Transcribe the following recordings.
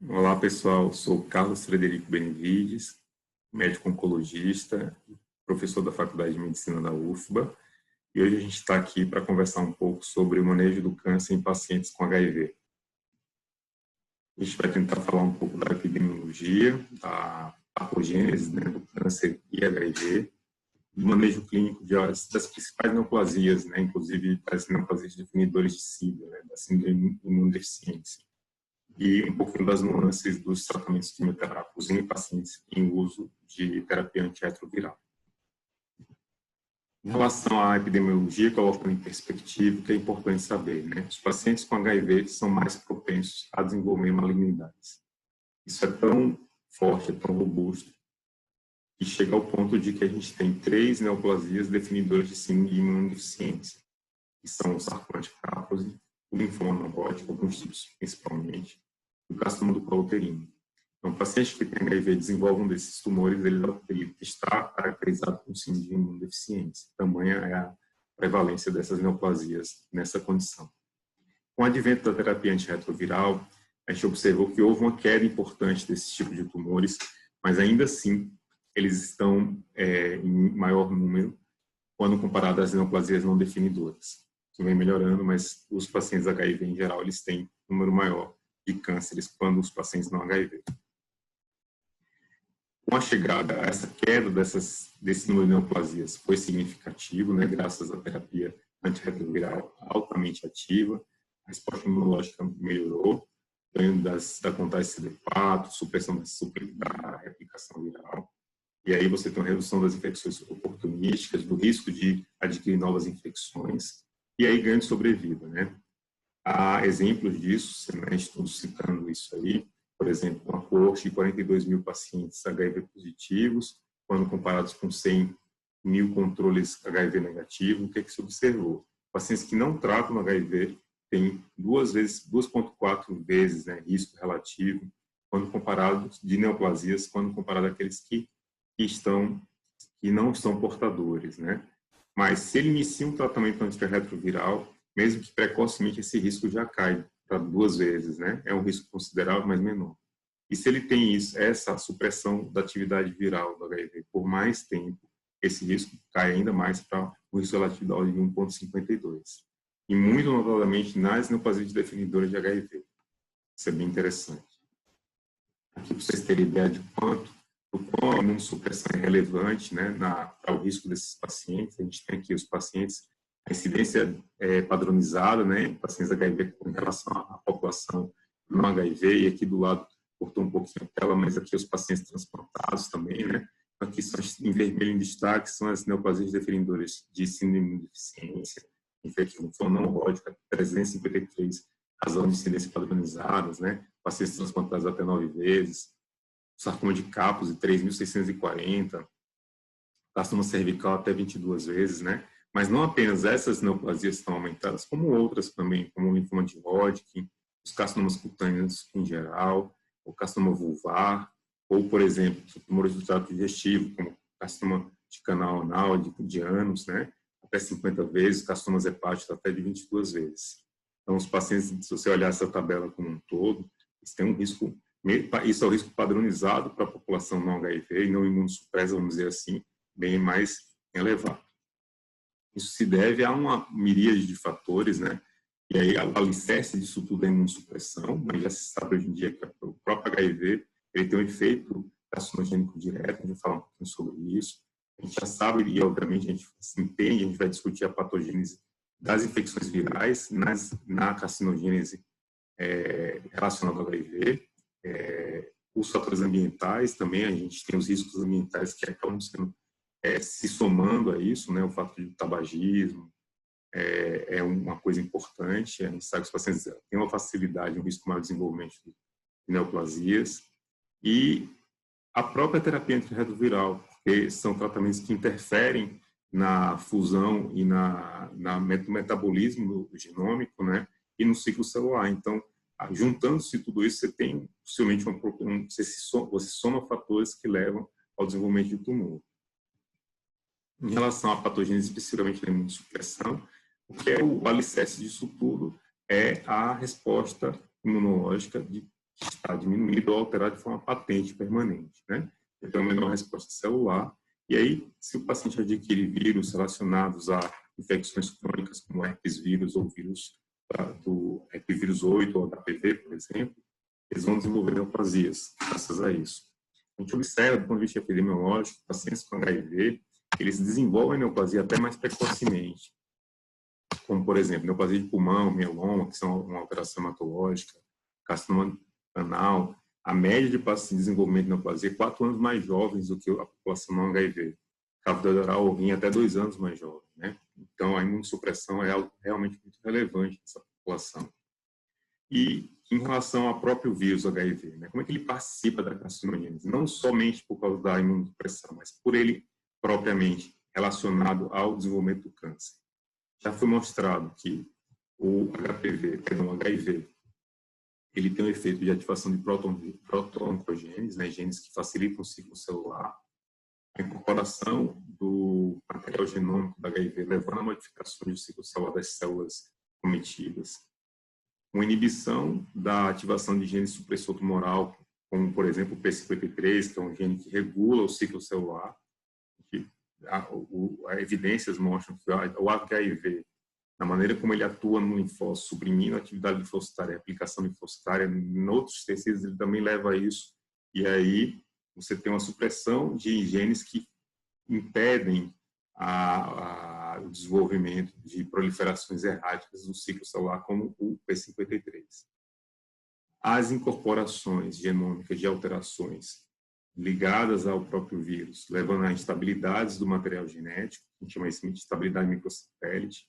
Olá, pessoal. Sou Carlos Frederico Benevides, médico oncologista, professor da Faculdade de Medicina da UFBA, e hoje a gente está aqui para conversar um pouco sobre o manejo do câncer em pacientes com HIV. A gente vai tentar falar um pouco da epidemiologia, da patogênese, do câncer e HIV, do manejo clínico das principais neoplasias, inclusive das neoplasias definidoras de SIDA, da síndrome de imunodeficiência, e um pouquinho das nuances dos tratamentos quimioterápicos em pacientes em uso de terapia antirretroviral. Em relação à epidemiologia, colocando em perspectiva, o que é importante saber, os pacientes com HIV são mais propensos a desenvolver malignidades. Isso é tão forte, é tão robusto, que chega ao ponto de que a gente tem 3 neoplasias definidoras de síndrome de imunodeficiência, que são o sarcoma de Kaposi, o linfoma não Hodgkin, alguns tipos principalmente, e o carcinoma do colo uterino. Então, o paciente que tem HIV desenvolve um desses tumores, ele está caracterizado com síndrome de imunodeficiência. Tamanha é a prevalência dessas neoplasias nessa condição. Com o advento da terapia antirretroviral, a gente observou que houve uma queda importante desse tipo de tumores, mas ainda assim, eles estão em maior número quando comparado às neoplasias não definidoras. Isso vem melhorando, mas os pacientes HIV, em geral, eles têm um número maior de cânceres quando os pacientes não HIV. Com a chegada, essa queda desse número de neoplasias foi significativo, graças à terapia antirretroviral altamente ativa, a resposta imunológica melhorou, ganho da contagem CD4, supressão da replicação viral, e aí você tem uma redução das infecções oportunísticas, do risco de adquirir novas infecções, e aí ganho de sobrevida, Há exemplos disso, estou citando isso aí, por exemplo, uma coorte de 42 mil pacientes HIV positivos, quando comparados com 100 mil controles HIV negativo, o que é que se observou? Pacientes que não tratam HIV têm 2,4 vezes risco relativo, quando comparados de neoplasias, quando comparado àqueles que não estão portadores, Mas se ele inicia um tratamento antirretroviral, mesmo que precocemente, esse risco já cai para 2 vezes, É um risco considerável, mas menor. E se ele tem essa supressão da atividade viral do HIV por mais tempo, esse risco cai ainda mais para o risco relativo da ordem de 1,52. E muito notadamente nas neoplasias definidoras de HIV. Isso é bem interessante. Aqui para vocês terem ideia de o quão a imunossupressão é relevante para o risco desses pacientes. A gente tem aqui os pacientes, a incidência padronizada, em pacientes HIV em relação à população não HIV, e aqui do lado cortou um pouquinho a tela, mas aqui os pacientes transplantados também, Aqui são em vermelho em destaque, são as neoplasias definidoras de síndrome de imunodeficiência, infecção não Hodgkin, 353 razões de incidência padronizadas, Pacientes transplantados até 9 vezes, sarcoma de Kaposi, 3.640, carcinoma cervical até 22 vezes, Mas não apenas essas neoplasias estão aumentadas, como outras também, como o linfoma de Hodgkin, os carcinomas cutâneos em geral, o carcinoma vulvar, ou, por exemplo, tumores do trato digestivo, como carcinoma de canal anal, de ânus, até 50 vezes, carcinomas hepáticos até de 22 vezes. Então, os pacientes, se você olhar essa tabela como um todo, eles têm um risco, isso é o risco padronizado para a população não HIV e não imunossupressa, vamos dizer assim, bem mais elevado. Isso se deve a uma miríade de fatores, E aí, o alicerce disso tudo é a imunossupressão, mas já se sabe hoje em dia que o próprio HIV ele tem um efeito carcinogênico direto, a gente vai falar um pouquinho sobre isso. A gente já sabe, e obviamente a gente entende, a gente vai discutir a patogênese das infecções virais na carcinogênese relacionada ao HIV. Os fatores ambientais também, a gente tem os riscos ambientais que acabam sendo se somando a isso, o fato de tabagismo é uma coisa importante. A gente sabe que os pacientes têm uma facilidade, um risco maior de desenvolvimento de neoplasias, e a própria terapia antirretroviral, porque são tratamentos que interferem na fusão e no metabolismo genômico, e no ciclo celular. Então, juntando-se tudo isso, você tem possivelmente você soma fatores que levam ao desenvolvimento do tumor. Em relação à patogênese, especificamente da imunossupressão, o que é o alicerce disso tudo é a resposta imunológica está diminuído ou alterado de forma patente, permanente, né? Então, menor resposta celular. E aí, se o paciente adquire vírus relacionados a infecções crônicas, como herpes vírus ou vírus do herpes 8 ou HPV, por exemplo, eles vão desenvolver neoplasias, graças a isso. A gente observa, do ponto de vista epidemiológico, pacientes com HIV, eles desenvolvem neoplasia até mais precocemente, como, por exemplo, neoplasia de pulmão, mieloma, que são uma alteração hematológica, carcinoma anal. A média de pacientes em desenvolvimento de neoplasia é 4 anos mais jovens do que a população não HIV. Cavidade oral ou rim até 2 anos mais jovem, né? Então, a imunossupressão é algo realmente muito relevante nessa população. E em relação ao próprio vírus HIV, né? Como é que ele participa da carcinogênese? Não somente por causa da imunossupressão, mas por ele propriamente relacionado ao desenvolvimento do câncer. Já foi mostrado que o HIV, ele tem um efeito de ativação de proto-oncogênese, né, genes que facilitam o ciclo celular, a incorporação do material genômico da HIV, levando a modificações do ciclo celular das células cometidas, uma inibição da ativação de genes supressor tumoral, como, por exemplo, o P53, que é um gene que regula o ciclo celular, que evidências mostram que o HIV, na maneira como ele atua no linfócito, suprimindo a atividade linfocitária, a aplicação linfocitária em outros tecidos, ele também leva a isso. E aí você tem uma supressão de genes que impedem o desenvolvimento de proliferações erráticas do ciclo celular, como o P53. As incorporações genômicas de alterações ligadas ao próprio vírus, levando a instabilidades do material genético, a gente chama isso de instabilidade microsatélite,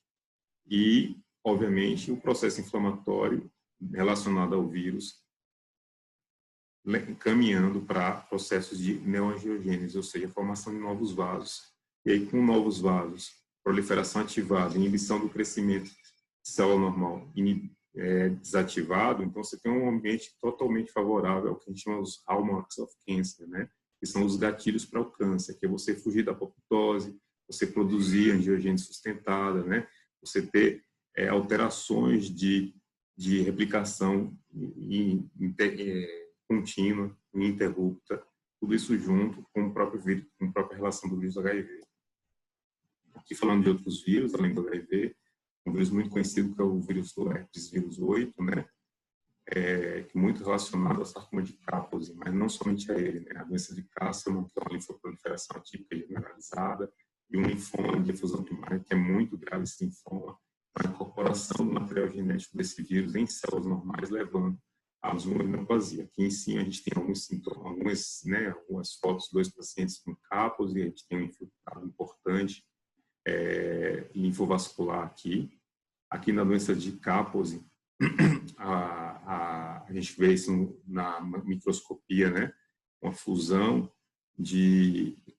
e, obviamente, o processo inflamatório relacionado ao vírus, caminhando para processos de neoangiogênese, ou seja, a formação de novos vasos. E aí, com novos vasos, proliferação ativada, inibição do crescimento de célula normal desativado, então você tem um ambiente totalmente favorável ao que a gente chama os hallmarks of cancer, né? Que são os gatilhos para o câncer, que é você fugir da apoptose, você produzir angiogênese sustentada, né? Você ter alterações de replicação contínua, ininterrupta, tudo isso junto com o próprio vírus, com a própria relação do vírus HIV. Aqui falando de outros vírus, além do HIV, um vírus muito conhecido que é o vírus do herpes vírus 8, né? Que é muito relacionado ao sarcoma de Kaposi, mas não somente a ele, né? A doença de Castleman, que é uma linfoproliferação atípica generalizada, e um linfoma de efusão primária, que é muito grave esse linfoma, a incorporação do material genético desse vírus em células normais, levando à neoplasia. Aqui em cima a gente tem alguns sintomas, algumas fotos de 2 pacientes com Kaposi, a gente tem um infiltrado importante linfovascular aqui. Aqui na doença de Kaposi, a gente vê isso na microscopia, né? Uma fusão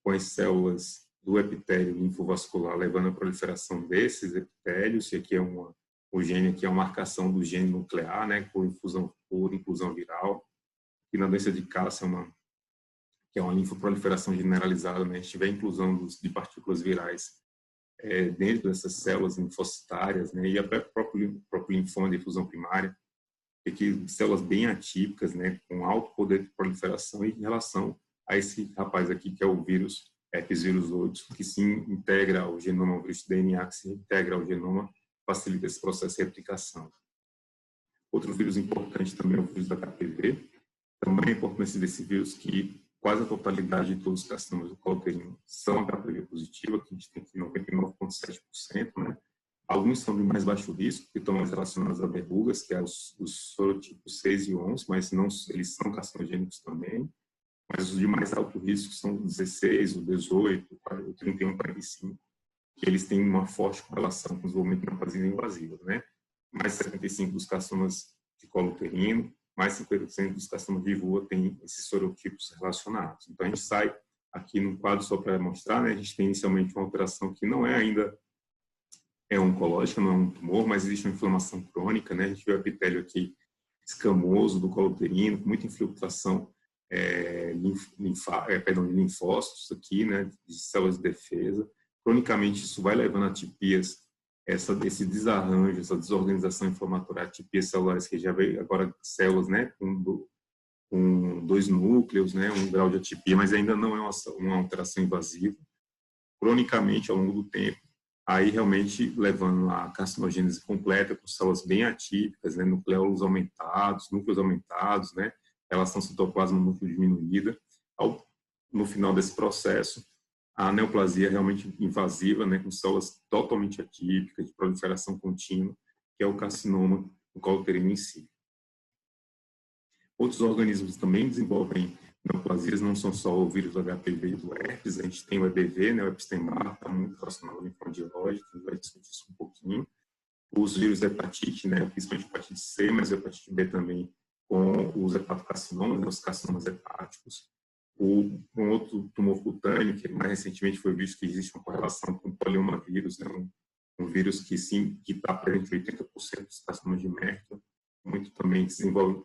com as células do epitélio linfovascular, levando à proliferação desses epitélios, e aqui o gene aqui é uma marcação do gene nuclear, né? Por inclusão viral. E na doença de Castleman, que é uma linfoproliferação generalizada, né? A gente vê a inclusão de partículas virais dentro dessas células linfocitárias, né? E a próprio linfoma de efusão primária, que células bem atípicas, né? Com alto poder de proliferação, e em relação a esse rapaz aqui, que é o vírus herpes vírus 8, que se integra ao genoma, o vírus DNA que se integra ao genoma, facilita esse processo de replicação. Outro vírus importante também é o vírus da HPV. Também a importância desse vírus, que quase a totalidade de todos os carcinomas do colo uterino são HPV positiva, que a gente tem aqui 99,7%, né? Alguns são de mais baixo risco, que estão mais relacionados a verrugas, que é os sorotipos 6 e 11, mas não, eles são carcinogênicos também. Mas os de mais alto risco são o 16, o 18, o 31, o 45, que eles têm uma forte correlação com o desenvolvimento de neoplasias invasivas, né? Mais 75% dos carcinomas de colo uterino, mais 50% dos carcinomas de vulva têm esses sorotipos relacionados. Então, a gente sai aqui num quadro só para mostrar, né? A gente tem inicialmente uma alteração que não é ainda oncológica, não é um tumor, mas existe uma inflamação crônica, né? A gente vê o epitélio aqui escamoso do colo uterino, com muita infiltração de linfócitos aqui, né, de células de defesa. Cronicamente, isso vai levando a atipias, esse desarranjo, essa desorganização inflamatória, atipias celulares, que já veio agora células, né, com 2 núcleos, né, um grau de atipia, mas ainda não é uma alteração invasiva, cronicamente ao longo do tempo, aí realmente levando a carcinogênese completa, com células bem atípicas, né, núcleos aumentados, né, relação citoplasma-núcleo diminuída. No final desse processo, a neoplasia realmente invasiva, né, com células totalmente atípicas, de proliferação contínua, que é o carcinoma do colo uterino em si. Outros organismos também desenvolvem neoplasias, não são só o vírus do HPV e do herpes, a gente tem o EBV, né, o Epstein-Barr, está muito relacionado ao linfodiológico, a gente vai discutir isso um pouquinho. Os vírus da hepatite, né, principalmente hepatite C, mas a hepatite B também, com os hepatocarcinomas, né, os carcinomas hepáticos. Um outro tumor cutâneo, que mais recentemente foi visto que existe uma correlação com o poliomavírus, né, um vírus que sim, que está presente em 80% dos carcinomas de Merkel, muito também se desenvolve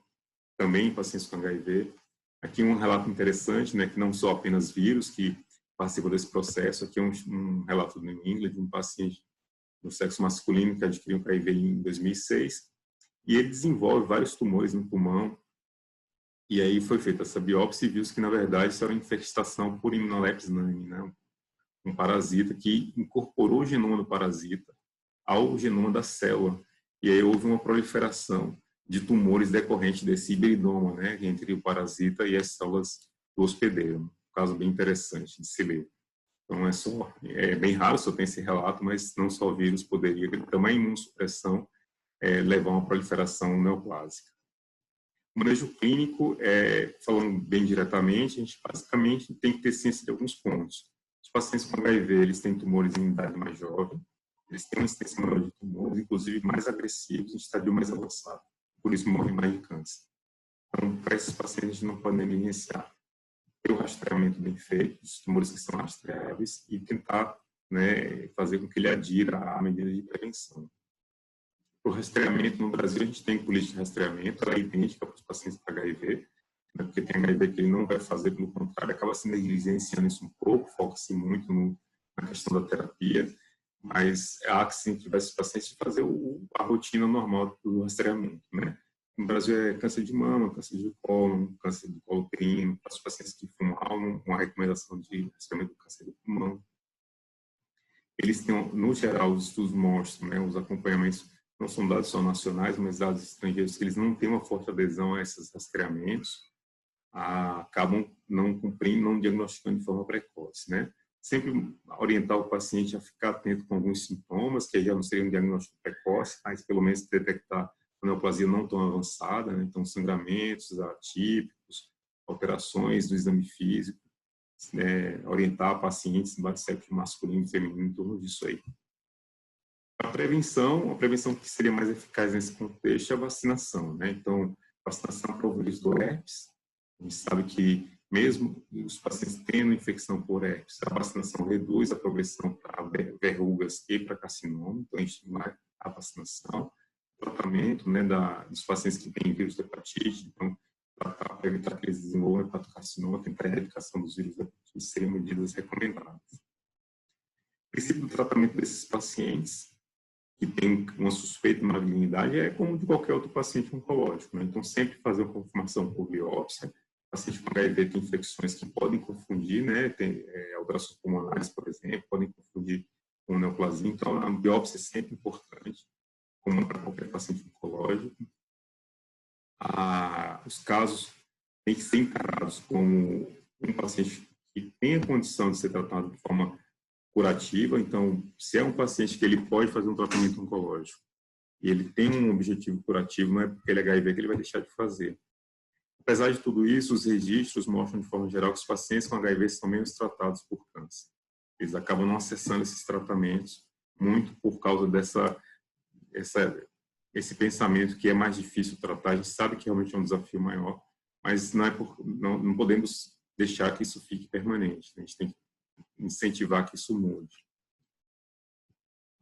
também em pacientes com HIV. Aqui um relato interessante, né, que não só apenas vírus que participam desse processo, aqui é um relato do New England de um paciente do sexo masculino que adquiriu um HIV em 2006, e ele desenvolve vários tumores no pulmão, e aí foi feita essa biópsia e viu-se que, na verdade, isso era uma infestação por Immunolepis nami, né, um parasita que incorporou o genoma do parasita ao genoma da célula, e aí houve uma proliferação de tumores decorrente desse hibridoma, né, entre o parasita e as células do hospedeiro. Um caso bem interessante de se ler. Então, é bem raro só tem esse relato, mas não só o vírus poderia, também a imunossupressão, levar a uma proliferação neoplásica. O manejo clínico, falando bem diretamente, a gente basicamente tem que ter ciência de alguns pontos. Os pacientes com HIV, eles têm tumores em idade mais jovem, eles têm uma incidência maior de tumores, inclusive mais agressivos, em estadio mais avançado. Por isso morrem mais de câncer. Então, para esses pacientes, a gente não pode negligenciar. Ter o rastreamento bem feito, os tumores que são rastreáveis, e tentar, né, fazer com que ele adira à medida de prevenção. O rastreamento no Brasil, a gente tem política de rastreamento, ela é idêntica para os pacientes com HIV, né, porque tem HIV que ele não vai fazer, pelo contrário, acaba se negligenciando isso um pouco, foca-se muito na questão da terapia, mas há que sim tiver esses pacientes de fazer a rotina normal do rastreamento, né? No Brasil é câncer de mama, câncer de cólon, câncer do colo uterino, para os pacientes que fumam, há uma recomendação de rastreamento do câncer do pulmão. Eles têm, no geral, os estudos mostram, né, os acompanhamentos não são dados só nacionais, mas dados estrangeiros, que eles não têm uma forte adesão a esses rastreamentos, acabam não cumprindo, não diagnosticando de forma precoce, né? Sempre orientar o paciente a ficar atento com alguns sintomas, que já não seria um diagnóstico precoce, mas pelo menos detectar a neoplasia não tão avançada, né? Então sangramentos atípicos, alterações do exame físico, né? Orientar pacientes de sexo masculino e feminino em torno disso aí. A prevenção que seria mais eficaz nesse contexto é a vacinação, né? Então, vacinação para o vírus do herpes. A gente sabe que mesmo os pacientes tendo infecção por herpes, a vacinação reduz a progressão para verrugas e para carcinoma, então a gente estimula a vacinação, tratamento, né, dos pacientes que têm vírus da hepatite, então para evitar que eles desenvolvam hepatocarcinoma, tentar a erradicação dos vírus da hepatite seriam medidas recomendadas. O princípio do tratamento desses pacientes que tem uma suspeita de malignidade é como de qualquer outro paciente oncológico, né? Então sempre fazer uma confirmação por biópsia. O paciente com HIV tem infecções que podem confundir, né? Tem alterações pulmonares, por exemplo, podem confundir com neoplasia. Então a biópsia é sempre importante, como para qualquer paciente oncológico. Os casos têm que ser encarados como um paciente que tem a condição de ser tratado de forma curativa. Então, se é um paciente que ele pode fazer um tratamento oncológico e ele tem um objetivo curativo, não é porque ele é HIV que ele vai deixar de fazer. Apesar de tudo isso, os registros mostram de forma geral que os pacientes com HIV são menos tratados por câncer. Eles acabam não acessando esses tratamentos muito por causa esse pensamento que é mais difícil tratar. A gente sabe que realmente é um desafio maior, mas não podemos deixar que isso fique permanente. A gente tem que incentivar que isso mude.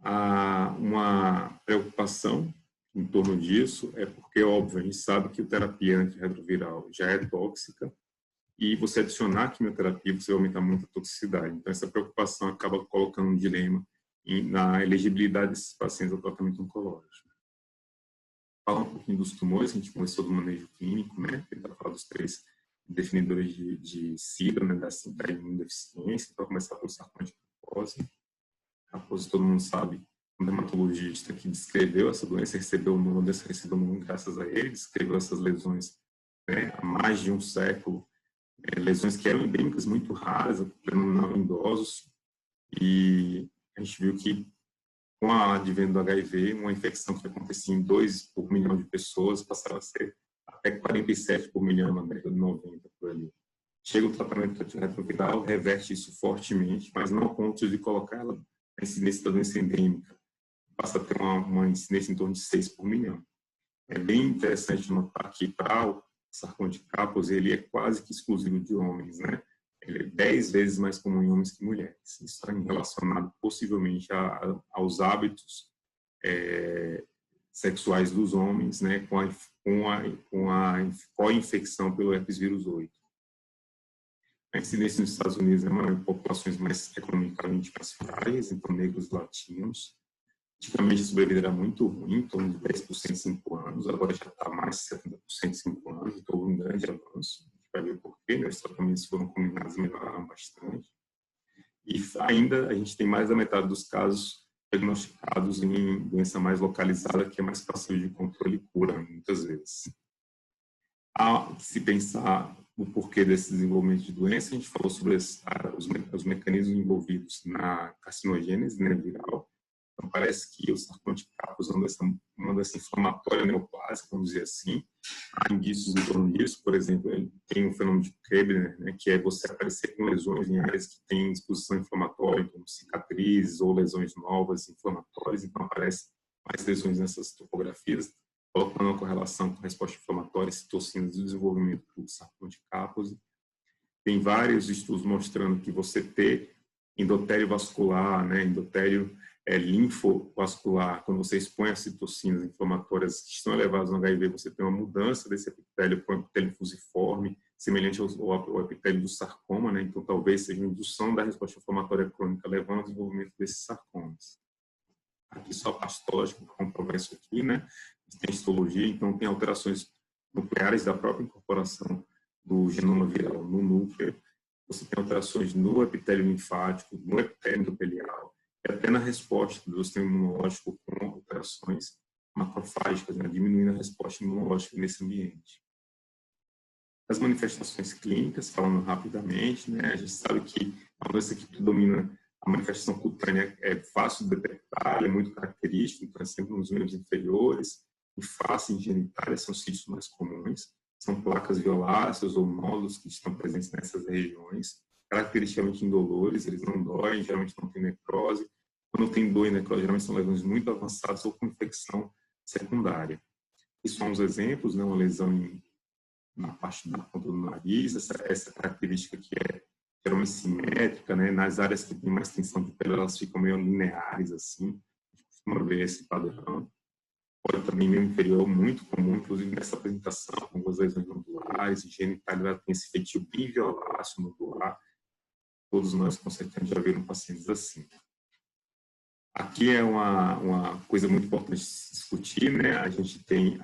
Há uma preocupação em torno disso, é porque, óbvio, a gente sabe que a terapia antirretroviral já é tóxica e você adicionar a quimioterapia, você vai aumentar muito a toxicidade. Então, essa preocupação acaba colocando um dilema na elegibilidade desses pacientes ao tratamento oncológico. Falar um pouquinho dos tumores, a gente começou do manejo clínico, né? Tentar falar dos 3 definidores de SIDA, né? Da imunodeficiência. Então, começar pelo sarcoma de Kaposi. Kaposi, todo mundo sabe, um dermatologista que descreveu essa doença, recebeu o nome graças a ele, descreveu essas lesões, né, há mais de um século, lesões que eram endêmicas muito raras, predominavam em idosos, e a gente viu que com a advento do HIV, uma infecção que acontecia em 2 por milhão de pessoas passaram a ser até 47 por milhão na década de 90, por ali. Chega o tratamento antirretroviral, reverte isso fortemente, mas não a ponto de colocar ela na incidência da doença endêmica. Passa a ter uma incidência em torno de 6 por milhão. É bem interessante notar que para o sarcoma de Kaposi, ele é quase que exclusivo de homens, né? Ele é 10 vezes mais comum em homens que em mulheres. Isso está relacionado possivelmente aos hábitos sexuais dos homens, né? Com a co-infecção pelo herpes vírus 8. A incidência nos Estados Unidos é maior em populações mais economicamente mais frágeis, então negros e latinos. Antigamente a sobrevida era muito ruim, em torno de 10% em 5 anos, agora já está mais de 70% em 5 anos, então houve um grande avanço. A gente vai ver por quê, né? Os tratamentos foram combinados e melhoraram bastante. E ainda a gente tem mais da metade dos casos diagnosticados em doença mais localizada, que é mais fácil de controle e cura, muitas vezes. Ao se pensar o porquê desse desenvolvimento de doença, a gente falou sobre os mecanismos envolvidos na carcinogênese, né, viral. Então, parece que o sarcoma de Kaposi é uma doença inflamatória neoplásica, vamos dizer assim. Há indícios em torno disso, por exemplo, tem um fenômeno de Krebs, né, que é você aparecer com lesões em áreas que têm exposição inflamatória, como cicatrizes ou lesões novas inflamatórias. Então, aparecem mais lesões nessas topografias, colocando uma correlação com a resposta inflamatória e citocinas do desenvolvimento do sarcoma de Kaposi. Tem vários estudos mostrando que você ter endotélio vascular, né, endotélio linfovascular, quando você expõe as citocinas inflamatórias que estão elevadas no HIV, você tem uma mudança desse epitélio para um epitélio fusiforme, semelhante ao epitélio do sarcoma, né? Então talvez seja uma indução da resposta inflamatória crônica, levando ao desenvolvimento desses sarcomas. Aqui só a parte histológica para comprovar isso aqui, né? Tem histologia, então tem alterações nucleares da própria incorporação do genoma viral no núcleo. Você tem alterações no epitélio linfático, no epitélio endotelial, e até na resposta do sistema imunológico com alterações macrofágicas, né, diminuindo a resposta imunológica nesse ambiente. As manifestações clínicas, falando rapidamente, né, a gente sabe que a doença que predomina, a manifestação cutânea é fácil de detectar, é muito característica, então é sempre nos membros inferiores, em face e em genitália são os sítios mais comuns, são placas violáceas ou nódulos que estão presentes nessas regiões, caracteristicamente indolores, eles não doem, geralmente não tem necrose. Quando tem dor e necrose, geralmente são lesões muito avançadas ou com infecção secundária. E são uns exemplos, né, uma lesão na parte da ponta do nariz, essa característica que é geralmente simétrica, né, nas áreas que tem mais tensão de pele, elas ficam meio lineares, assim, a gente costuma ver esse padrão. Pode também membro inferior, muito comum, inclusive nessa apresentação, com algumas lesões nodulares, genitália tem esse feitio bem violáceo nodular. Todos nós, com certeza, já viram pacientes assim. Aqui é uma coisa muito importante de se discutir, né? A gente tem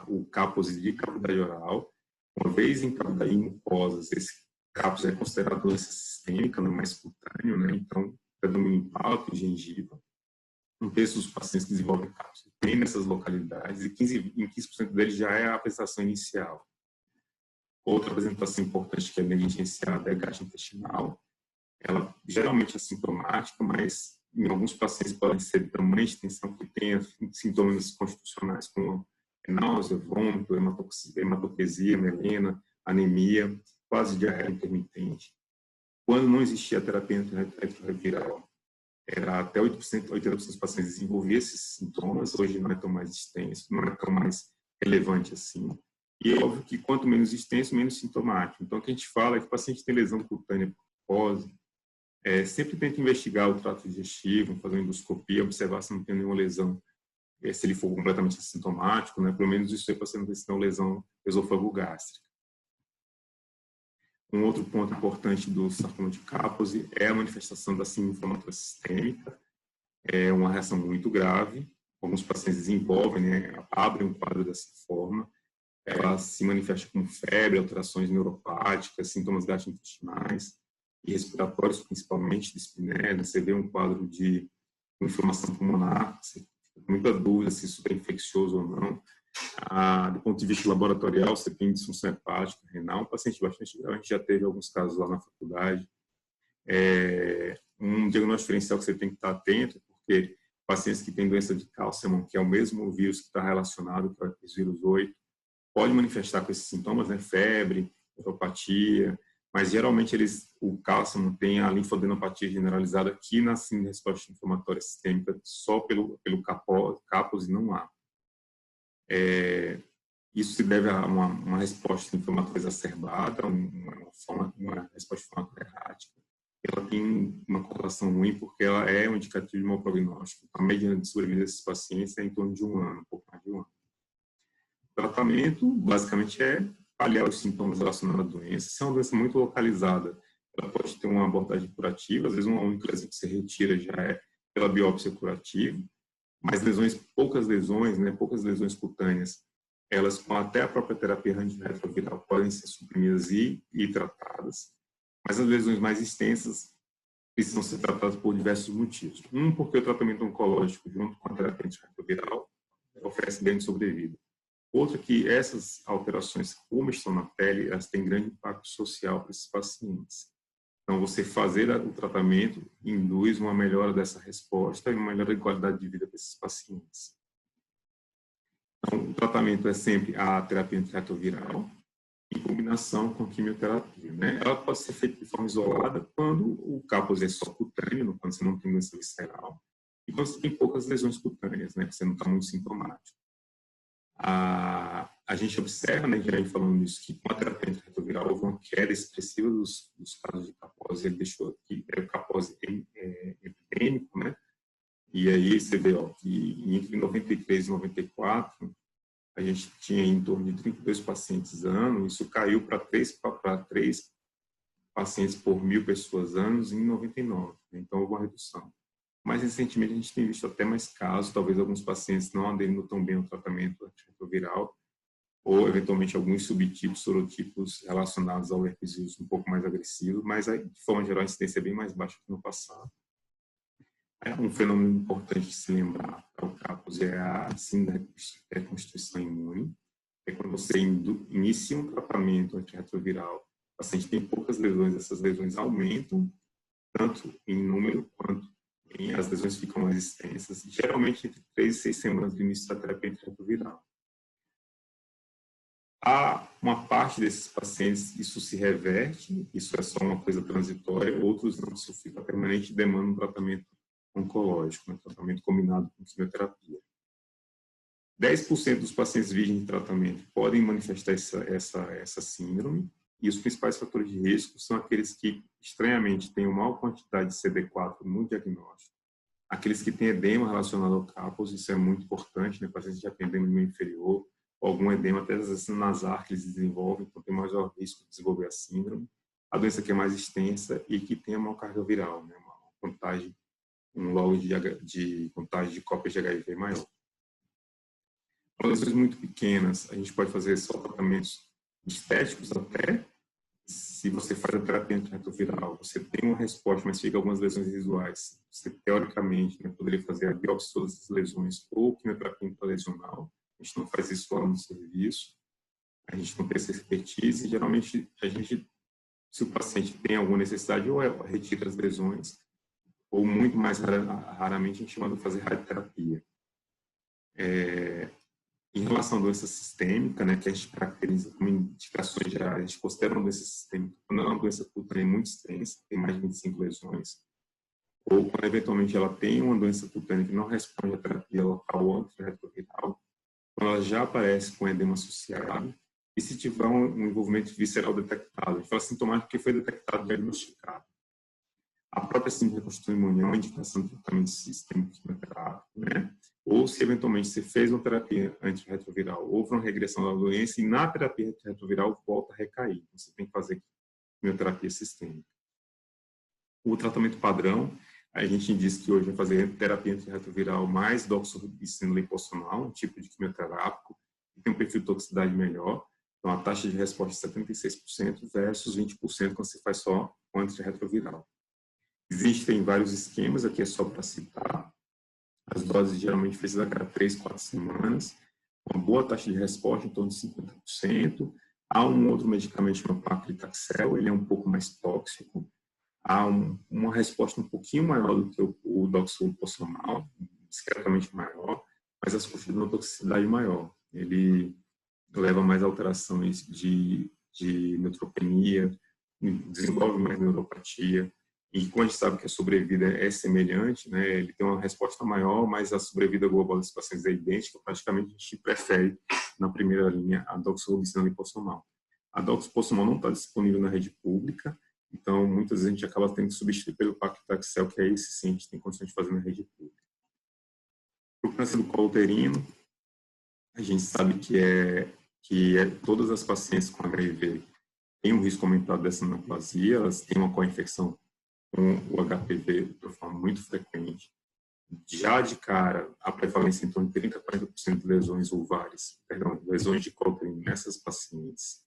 o Kaposi de cavidade oral. Uma vez em cavidade mucosas, esse Kaposi é considerado doença sistêmica, não é mais cutâneo, né? Então, predomina em pálpebra e gengiva. Um terço dos pacientes que desenvolvem Kaposi tem nessas localidades e em 15% deles já é a apresentação inicial. Outra apresentação importante que é negligenciada é a gastrointestinal. Ela geralmente é sintomática, mas em alguns pacientes podem ser de tamanho de tensão que tenha sintomas constitucionais como náusea, vômito, hematopesia, melena, anemia, quase diarreia intermitente. Quando não existia a terapia antirretroviral, era até 80% dos pacientes desenvolviam esses sintomas, hoje não é tão mais extenso, não é tão mais relevante assim. E é óbvio que quanto menos extenso, menos sintomático. Então, o que a gente fala é que o paciente tem lesão cutânea por mucose, sempre tenta investigar o trato digestivo, fazer uma endoscopia, observar se não tem nenhuma lesão, se ele for completamente assintomático, né? Pelo menos isso aí para não ter senão lesão esôfago-gástrica. Um outro ponto importante do sarcoma de Kaposi é a manifestação da síndrome inflamatória sistêmica. É uma reação muito grave, alguns pacientes desenvolvem, né, abrem um quadro dessa forma. Ela se manifesta com febre, alterações neuropáticas, sintomas gastrointestinais e respiratórios, principalmente dispneia. Você vê um quadro de inflamação pulmonar, você fica com muita dúvida se isso é infeccioso ou não. Do ponto de vista laboratorial, você tem disfunção hepática, renal, um paciente bastante grave, a gente já teve alguns casos lá na faculdade. Um diagnóstico diferencial que você tem que estar atento, porque pacientes que têm doença de Cálcio, que é o mesmo vírus que está relacionado com o vírus 8, pode manifestar com esses sintomas, né? Febre, neuropatia, mas geralmente o Cálcio tem a linfadenopatia generalizada que na resposta inflamatória sistêmica só pelo capos e não há. Isso se deve a uma resposta inflamatória exacerbada, uma resposta inflamatória errática. Ela tem uma correlação ruim porque ela é um indicativo de mau prognóstico. A média de sobrevida desses pacientes é em torno de 1 ano, um pouco mais de 1 ano. O tratamento, basicamente, é paliar os sintomas relacionados à doença. Se é uma doença muito localizada, ela pode ter uma abordagem curativa. Às vezes, uma única lesão que você retira já é pela biópsia curativa. Mas poucas lesões cutâneas, elas com até a própria terapia antirretroviral podem ser suprimidas e tratadas. Mas as lesões mais extensas precisam ser tratadas por diversos motivos. Porque o tratamento oncológico, junto com a terapia antirretroviral, oferece ganho de sobrevida. Outro que essas alterações, como estão na pele, elas têm grande impacto social para esses pacientes. Então, você fazer o tratamento induz uma melhora dessa resposta e uma melhora de qualidade de vida para esses pacientes. Então, o tratamento é sempre a terapia antirretroviral, em combinação com quimioterapia, né? Ela pode ser feita de forma isolada quando o capos é só cutâneo, quando você não tem doença visceral, e quando você tem poucas lesões cutâneas, né? Você não está muito sintomático. A gente observa, né, já falando isso, que com a terapia antirretroviral houve uma queda expressiva dos casos de capose. Ele deixou aqui, o capose epidêmico, né? E aí você vê, que entre 93 e 94, a gente tinha em torno de 32 pacientes ano, isso caiu para 3 pacientes por 1.000 pessoas anos em 99, então houve uma redução. Mais recentemente a gente tem visto até mais casos, talvez alguns pacientes não aderindo tão bem ao tratamento antirretroviral, ou eventualmente alguns subtipos, sorotipos relacionados ao herpes vírus um pouco mais agressivo, mas de forma geral a incidência é bem mais baixa que no passado. Um fenômeno importante de se lembrar para o capos é a síndrome de reconstituição imune. É quando você inicia um tratamento antirretroviral, o paciente tem poucas lesões, essas lesões aumentam, tanto em número quanto as lesões ficam mais extensas, geralmente entre 3 e 6 semanas do início da terapia antirretroviral. Há uma parte desses pacientes, isso se reverte, isso é só uma coisa transitória, outros não, isso fica permanente e demanda um tratamento oncológico, um tratamento combinado com quimioterapia. 10% dos pacientes virgens de tratamento podem manifestar essa síndrome, e os principais fatores de risco são aqueles que, estranhamente, têm uma maior quantidade de CD4 no diagnóstico, aqueles que têm edema relacionado ao capos, isso é muito importante, né? Pacientes que já têm edema no meio inferior, algum edema até às vezes nasal que eles desenvolvem, então tem maior risco de desenvolver a síndrome. A doença que é mais extensa e que tem a maior carga viral, né? Uma contagem, um log de contagem de cópias de HIV maior. Para lesões muito pequenas, a gente pode fazer só tratamentos estéticos até. Se você faz a terapia antirretroviral, você tem uma resposta, mas fica algumas lesões visuais. Você, teoricamente, né, poderia fazer a biópsia de todas as lesões ou quimioterapia intralesional. A gente não faz isso lá no serviço. A gente não tem essa expertise. Geralmente, se o paciente tem alguma necessidade, ou retira as lesões, ou muito mais raramente, a gente manda fazer radioterapia. Em relação à doença sistêmica, né, que a gente caracteriza como indicações gerais, a gente considera uma doença sistêmica quando é uma doença cutânea muito extensa, tem mais de 25 lesões, ou quando eventualmente ela tem uma doença cutânea que não responde à terapia local ou antirretroviral, quando ela já aparece com edema associado, e se tiver um envolvimento visceral detectado. A gente fala sintomático porque foi detectado e diagnosticado. A própria síndrome de reconstrução imune é uma indicação de tratamento sistêmico quimioterápico, né? Ou se eventualmente você fez uma terapia antirretroviral, houve uma regressão da doença e na terapia antirretroviral volta a recair. Você tem que fazer quimioterapia sistêmica. O tratamento padrão, A gente diz que hoje vai fazer terapia antirretroviral mais doxorubicina liposomal, um tipo de quimioterápico, que tem um perfil de toxicidade melhor. Então, a taxa de resposta é 76% versus 20% quando se faz só com antirretroviral. Existem vários esquemas, aqui é só para citar. As doses geralmente feitas a cada 3, 4 semanas, uma boa taxa de resposta, em torno de 50%. Há um outro medicamento chamado paclitaxel, ele é um pouco mais tóxico. Há uma resposta um pouquinho maior do que o doxorubicina, discretamente maior, mas as custas de uma toxicidade maior. Ele leva mais alterações de neutropenia, desenvolve mais neuropatia. E como a gente sabe que a sobrevida é semelhante, né, ele tem uma resposta maior, mas a sobrevida global dos pacientes é idêntica, praticamente a gente prefere, na primeira linha, a doxorubicina liposomal. A doxorubicina não está disponível na rede pública, então muitas vezes a gente acaba tendo que substituir pelo paclitaxel, que é esse sim, a gente tem condições de fazer na rede pública. O câncer do colo uterino, a gente sabe que todas as pacientes com HIV têm um risco aumentado dessa neoplasia, elas têm uma co-infecção com o HPV de forma muito frequente. Já de cara, a prevalência em torno de 30% a 40% de lesões vulvares, lesões de colo uterino nessas pacientes.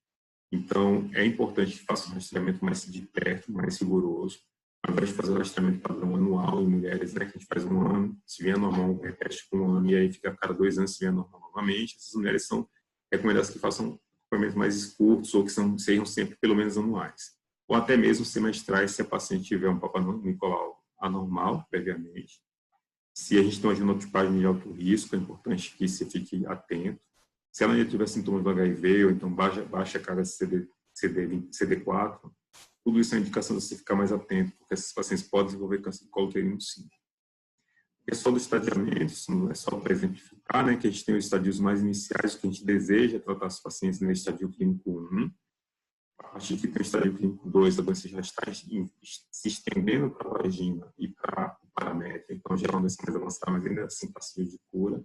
Então, é importante que faça um rastreamento mais de perto, mais rigoroso. Ao invés de fazer o rastreamento padrão anual em mulheres, né, que a gente faz um ano, se vier normal, repete com um ano, e aí fica a cada 2 anos se vier normal novamente. Essas mulheres são recomendadas que façam acompanhamentos mais curtos ou que sejam sempre pelo menos anuais. Ou até mesmo semestrais, se a paciente tiver um Papa Nicolau anormal, previamente. Se a gente tem uma genotipagem de alto risco, é importante que se fique atento. Se ela ainda tiver sintomas do HIV, ou então baixa carga de CD4, tudo isso é indicação de você ficar mais atento, porque esses pacientes podem desenvolver câncer do colo uterino sim. A questão dos estadiamentos, não é só para exemplificar, né, que a gente tem os estadios mais iniciais, o que a gente deseja tratar os pacientes no estadio clínico 1. A partir que tem o estadio clínico 2, a doença já está se estendendo para a vagina e para o paramétrio, então já é uma doença mais avançada, mas ainda assim passível de cura.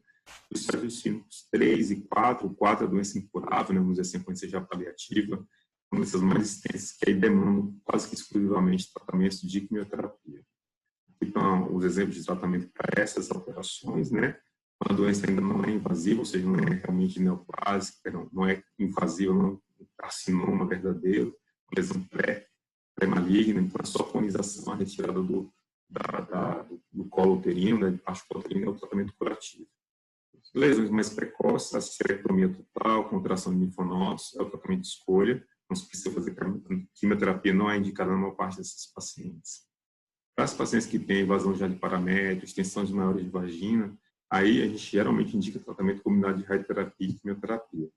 Os estádios clínicos 3 e 4, o 4 é a doença incurável, né, vamos dizer assim, quando seja paliativa, são doenças mais extensas que aí demandam quase que exclusivamente tratamentos de quimioterapia. Aqui estão os exemplos de tratamento para essas alterações, né? Quando a doença ainda não é invasiva, ou seja, não é realmente neoplásica, não é invasiva, não é um carcinoma verdadeiro, uma lesão pré-maligna, então a só conização, a retirada do colo uterino, né, de parte do colo uterino, é o tratamento curativo. Lesões mais precoces, a esterectomia total, contração de linfonodos, é o tratamento de escolha, não se precisa fazer quimioterapia, não é indicada na maior parte desses pacientes. Para as pacientes que têm invasão já de paramétrio, extensões maiores de vagina, aí a gente geralmente indica tratamento combinado de radioterapia e quimioterapia.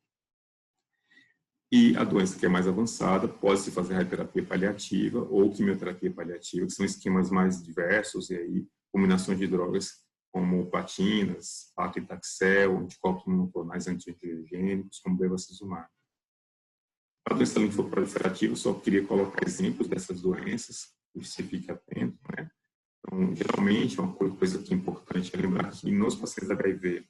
E a doença que é mais avançada, pode-se fazer radioterapia paliativa ou quimioterapia paliativa, que são esquemas mais diversos, e aí combinações de drogas como platinas, paclitaxel, anticorpos monoclonais antiangiogênicos, como bevacizumab. A doença linfoproliferativa, eu só queria colocar exemplos dessas doenças, que você fique atento, né? Então, geralmente, uma coisa que é importante é lembrar que nos pacientes HIV,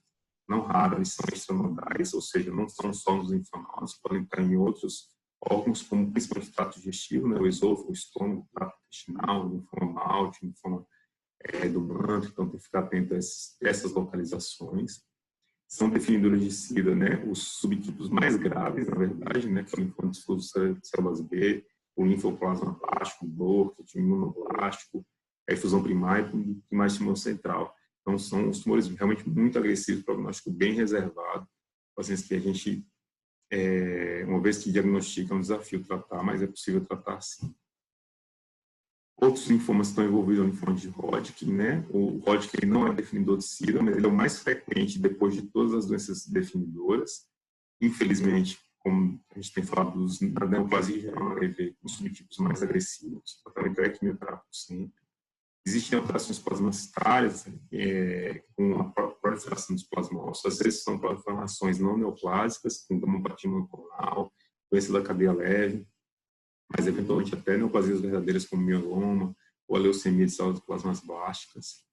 não raro, eles são extranodais, ou seja, não são só nos linfonodos, podem estar em outros órgãos, como principalmente o trato digestivo, né? O esôfago, o estômago, o trato intestinal, o linfoma malte, o linfoma do manto, então tem que ficar atento a essas localizações. São definidores de SIDA, né, os subtipos mais graves, na verdade, né, que é o linfoma difuso de células B, o linfoplasma plástico, o BORC, o imunoblástico, a efusão primária e mais tumor central. Então, são os tumores realmente muito agressivos, prognóstico bem reservado, pacientes que a gente, uma vez que diagnostica, é um desafio tratar, mas é possível tratar sim. Outros linfomas estão envolvidos no linfoma de Hodgkin, né? O Hodgkin ele não é definidor de SIDA, mas ele é o mais frequente depois de todas as doenças definidoras. Infelizmente, como a gente tem falado da neoplasia geral no HIV, com subtipos mais agressivos, o tratamento é quimioterápico sempre. Existem alterações plasmacitárias, com a proliferação dos plasmócitos. Às vezes são proliferações não neoplásicas, com gamopatia monoclonal, doença da cadeia leve, mas eventualmente até neoplasias verdadeiras como mieloma ou a leucemia de células plasmablásticas.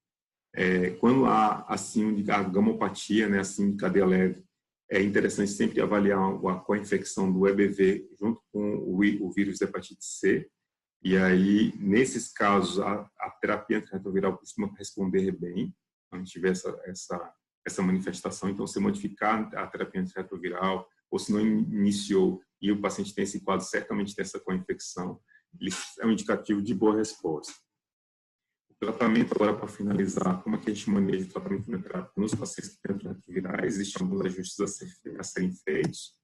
Quando há assim a gamopatia, né, assim de cadeia leve, é interessante sempre avaliar a co-infecção do EBV junto com o vírus da hepatite C, E aí, nesses casos, a terapia antirretroviral costuma responder bem, quando a gente tiver essa manifestação. Então, se modificar a terapia antirretroviral, ou se não iniciou e o paciente tem esse quadro, certamente tem essa co-infecção, é um indicativo de boa resposta. O tratamento, agora para finalizar, como é que a gente maneja o tratamento quimioterápico nos pacientes que têm antirretrovirais? Existem alguns ajustes a serem feitos.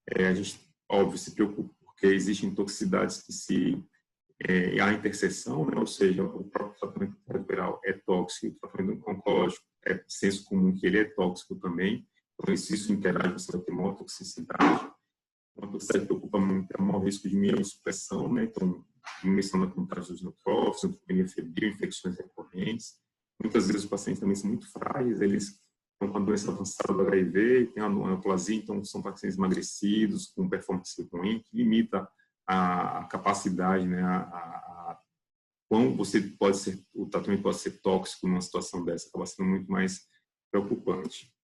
A gente, óbvio, se preocupa porque existem toxicidades que há interseção, né? Ou seja, o próprio tratamento antirretroviral é tóxico, o tratamento oncológico é senso comum que ele é tóxico também. Então, se isso interage, você vai ter maior toxicidade. Uma toxicidade que preocupa muito é o maior risco de mielossupressão, né? Então, diminuição da contagem dos neutrófilos, neutropenia febril, infecções recorrentes. Muitas vezes os pacientes também são muito frágeis, eles estão com a doença avançada do HIV, tem a neoplasia, então são pacientes emagrecidos, com performance ruim, que limita a capacidade, né, quão o tratamento pode ser tóxico numa situação dessa, acaba sendo muito mais preocupante.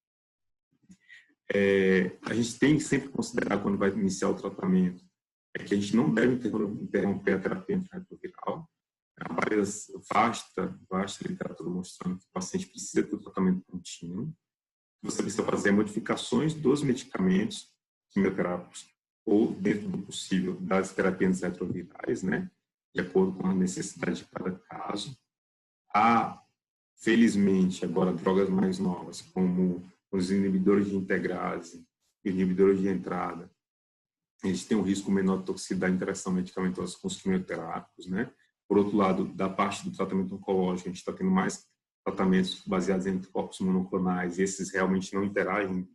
A gente tem que sempre considerar, quando vai iniciar o tratamento, que a gente não deve interromper a terapia antirretroviral. Há várias, vasta literatura mostrando que o paciente precisa ter o tratamento contínuo. Você precisa fazer modificações dos medicamentos quimioterápicos ou, dentro do possível, das terapias retrovirais, né, de acordo com a necessidade de cada caso. Há, felizmente, agora drogas mais novas, como os inibidores de integrase, inibidores de entrada. Eles têm um risco menor de toxicidade e interação medicamentosa com os quimioterápicos, né. Por outro lado, da parte do tratamento oncológico, a gente está tendo mais tratamentos baseados em anticorpos monoclonais, e esses realmente não interagem,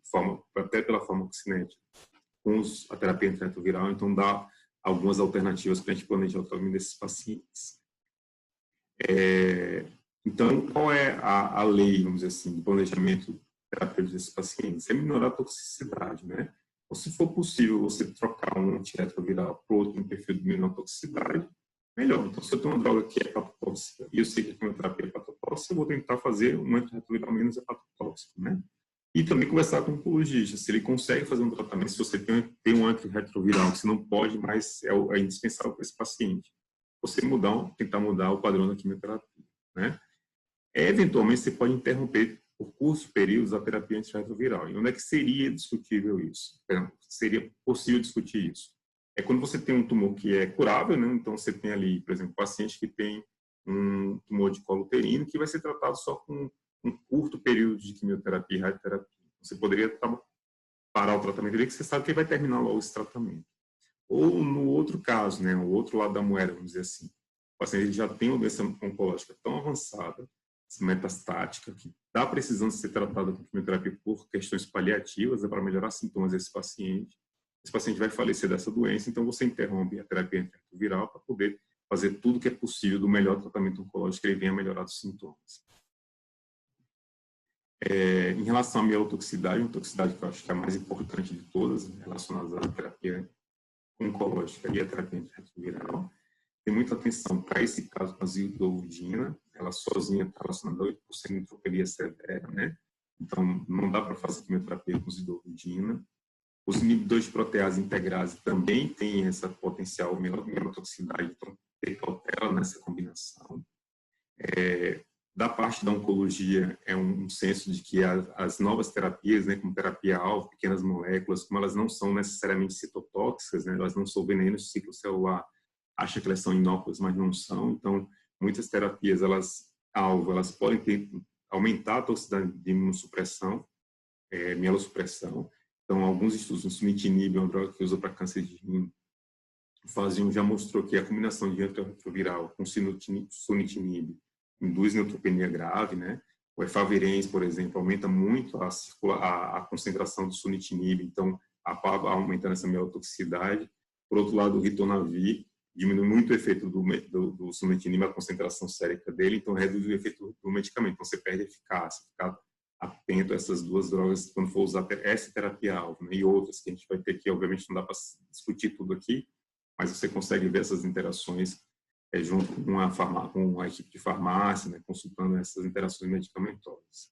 até pela farmacocinética, com a terapia antirretroviral, então dá algumas alternativas para a gente planejar o tratamento desses pacientes. Então, qual é a lei, vamos dizer assim, de planejamento terapêutico desses pacientes? É minorar a toxicidade, né? Ou, se for possível, você trocar um antirretroviral por outro em perfil de menor toxicidade, melhor. Então, se eu tenho uma droga que é hepatotóxica e eu sei que a quimioterapia é hepatotóxica, eu vou tentar fazer um antirretroviral menos hepatotóxico, né? E também conversar com o oncologista, se ele consegue fazer um tratamento, se você tem um antirretroviral que você não pode mais, é indispensável para esse paciente, você tentar mudar o padrão da quimioterapia, né? Eventualmente, você pode interromper por curtos períodos a terapia antirretroviral. E onde é que seria discutível isso? Seria possível discutir isso? É quando você tem um tumor que é curável, né? Então você tem ali, por exemplo, paciente que tem um tumor de colo uterino que vai ser tratado só com um curto período de quimioterapia e radioterapia. Você poderia parar o tratamento dele, que você sabe que ele vai terminar logo esse tratamento. Ou no outro caso, né? O outro lado da moeda, vamos dizer assim, o paciente já tem uma doença oncológica tão avançada, metastática, que está precisando ser tratada com quimioterapia por questões paliativas, para melhorar sintomas desse paciente. Esse paciente vai falecer dessa doença, então você interrompe a terapia antirretroviral para poder fazer tudo o que é possível do melhor tratamento oncológico que ele venha melhorar os sintomas. Em relação à mielotoxicidade, uma toxicidade que eu acho que é a mais importante de todas, relacionadas à terapia oncológica e à terapia antirretroviral, tem muita atenção para esse caso com a zidovudina, ela sozinha está relacionada a 8% de neutropenia severa, né? Então, não dá para fazer quimioterapia com zidovudina. Os inibidores de protease integrase também têm essa potencial mielotoxicidade, então ter cautela nessa combinação. Da parte da oncologia, é um senso de que as novas terapias, né, como terapia-alvo, pequenas moléculas, como elas não são necessariamente citotóxicas, né, elas não são venenos do ciclo celular, acha que elas são inócuas, mas não são. Então, muitas terapias, elas podem aumentar a toxicidade de imunossupressão, mielossupressão. Então, alguns estudos, o sunitinib, uma droga que usa para câncer de rim, já mostrou que a combinação de antirretroviral com sunitinib induz neutropenia grave, né? O efavirenz, por exemplo, aumenta muito a concentração do sunitinib, então aumentando essa mielotoxicidade. Por outro lado, o ritonavir diminui muito o efeito do sunitinib, a concentração sérica dele, então reduz o efeito do medicamento, então você perde a eficácia. Ficar atento a essas duas drogas quando for usar essa terapia-alvo, né? E outras que a gente vai ter que, obviamente, não dá para discutir tudo aqui, mas você consegue ver essas interações junto com a equipe de farmácia, né, consultando essas interações medicamentosas.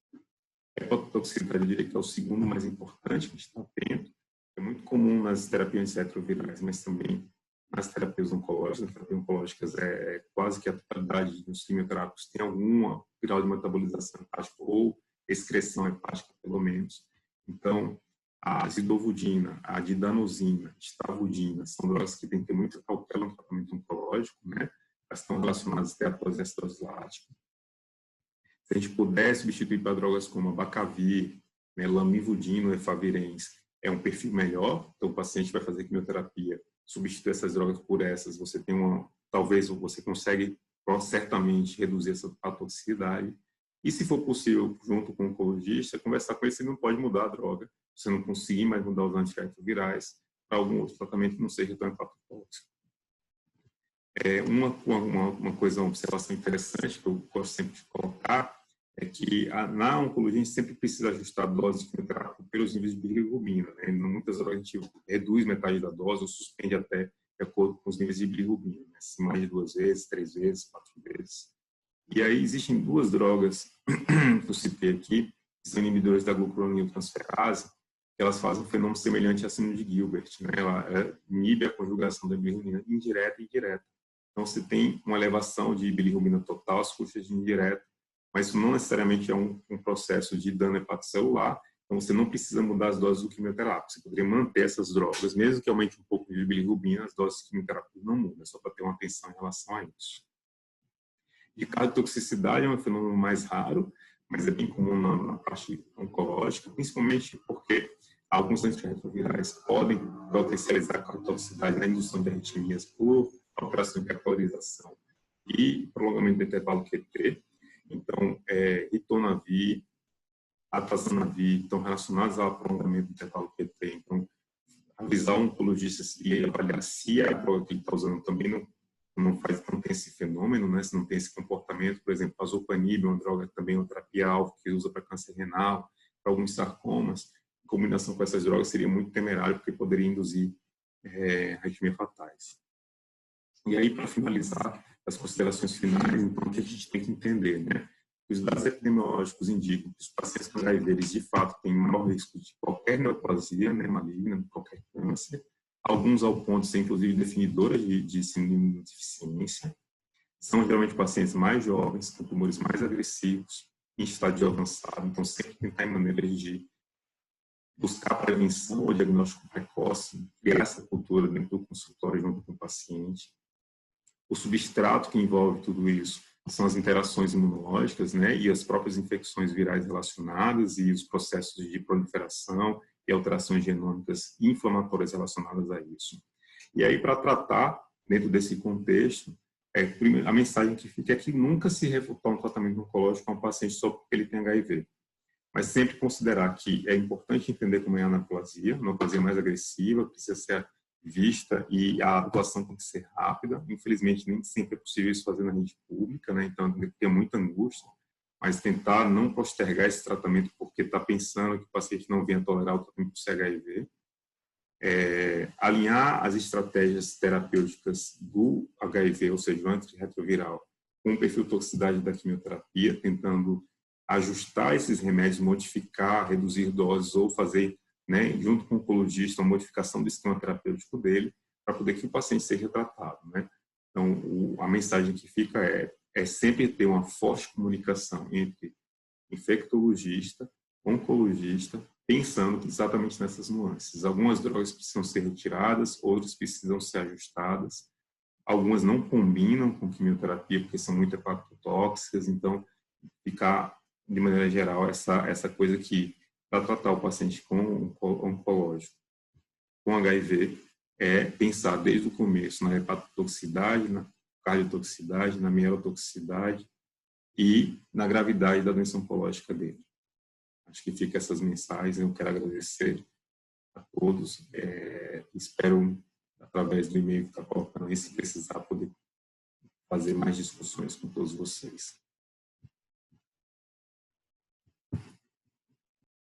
A hepatotoxicidade, eu diria que é o segundo mais importante que a gente está atento. É muito comum nas terapias retrovirais, mas também nas terapias oncológicas. As terapias oncológicas é quase que a totalidade dos quimioterápicos tem algum grau de metabolização hepática ou excreção hepática, pelo menos. Então, a zidovudina, a didanosina, a stavudina, são drogas que têm que ter muita cautela no tratamento oncológico, né? Elas estão relacionadas até à esteatose lática. Se a gente puder substituir para drogas como a bacavir, né, lamivudina, efavirenz, é um perfil melhor, então o paciente vai fazer quimioterapia, substituir essas drogas por essas, você tem talvez você consegue certamente reduzir a toxicidade. E se for possível, junto com o oncologista, conversar com ele se ele não pode mudar a droga, se você não conseguir mais mudar os antirretrovirais para algum outro tratamento que não seja tão hepatotóxico. Uma coisa, uma observação interessante que eu gosto sempre de colocar é que na oncologia a gente sempre precisa ajustar a dose de quimioterapia pelos níveis de bilirrubina, né? Muitas vezes a gente reduz metade da dose ou suspende até de acordo com os níveis de bilirrubina, né? Mais de 2 vezes, 3 vezes, 4 vezes. E aí existem 2 drogas que eu citei aqui, que são inibidores da glucuroniltransferase, que elas fazem um fenômeno semelhante à síndrome de Gilbert, né? Ela inibe a conjugação da bilirrubina indireta e direta. Então, você tem uma elevação de bilirrubina total às custas de indireta, mas isso não necessariamente é um processo de dano hepatocelular, então você não precisa mudar as doses do quimioterápico. Você poderia manter essas drogas, mesmo que aumente um pouco de bilirrubina, as doses de quimioterapia não mudam, é só para ter uma atenção em relação a isso. De cardiotoxicidade é um fenômeno mais raro, mas é bem comum na parte oncológica, principalmente porque alguns antirretrovirais podem potencializar a cardiotoxicidade na indução de arritmias por alteração de repolarização e prolongamento do intervalo QT. Então, ritonavir, atazanavir estão relacionados ao prolongamento do intervalo QT. Então, avisar o oncologista e avaliar se a droga que ele está usando também não tem esse fenômeno, né? Se não tem esse comportamento. Por exemplo, pazopanib é uma droga também, uma terapia-alvo que usa para câncer renal, para alguns sarcomas. Em combinação com essas drogas seria muito temerário, porque poderia induzir arritmias fatais. E aí, para finalizar, as considerações finais, então, o que a gente tem que entender, né? Os dados epidemiológicos indicam que os pacientes com HIV, eles, de fato, têm maior risco de qualquer neoplasia, né, maligna, qualquer câncer. Alguns, ao ponto de ser, inclusive, definidoras de síndrome de deficiência. São, geralmente, pacientes mais jovens, com tumores mais agressivos, em estágio avançado. Então, sempre tentar em maneiras de buscar prevenção ou diagnóstico precoce, criar essa cultura dentro do consultório junto com o paciente. O substrato que envolve tudo isso são as interações imunológicas, né, e as próprias infecções virais relacionadas e os processos de proliferação e alterações genômicas inflamatórias relacionadas a isso. E aí, para tratar, dentro desse contexto, a mensagem que fica é que nunca se refutar um tratamento oncológico a um paciente só porque ele tem HIV. Mas sempre considerar que é importante entender como é a anaplasia, uma anaplasia mais agressiva, precisa ser vista e a atuação tem que ser rápida. Infelizmente, nem sempre é possível isso fazer na rede pública, né? Então tem que ter muita angústia, mas tentar não postergar esse tratamento porque está pensando que o paciente não venha tolerar o tratamento do HIV. Alinhar as estratégias terapêuticas do HIV, ou seja, o antirretroviral, com o perfil de toxicidade da quimioterapia, tentando ajustar esses remédios, modificar, reduzir doses ou fazer, né, junto com o oncologista, uma modificação do esquema terapêutico dele, para poder que o paciente seja tratado, né? Então, a mensagem que fica é sempre ter uma forte comunicação entre infectologista, oncologista, pensando exatamente nessas nuances. Algumas drogas precisam ser retiradas, outras precisam ser ajustadas, algumas não combinam com quimioterapia porque são muito hepatotóxicas, então ficar, de maneira geral, essa coisa que para tratar o paciente com oncológico, com HIV, é pensar desde o começo na hepatotoxicidade, na cardiotoxicidade, na mielotoxicidade e na gravidade da doença oncológica dele. Acho que fica essas mensagens. Eu quero agradecer a todos. Espero, através do e-mail que está colocando aí, se precisar, poder fazer mais discussões com todos vocês.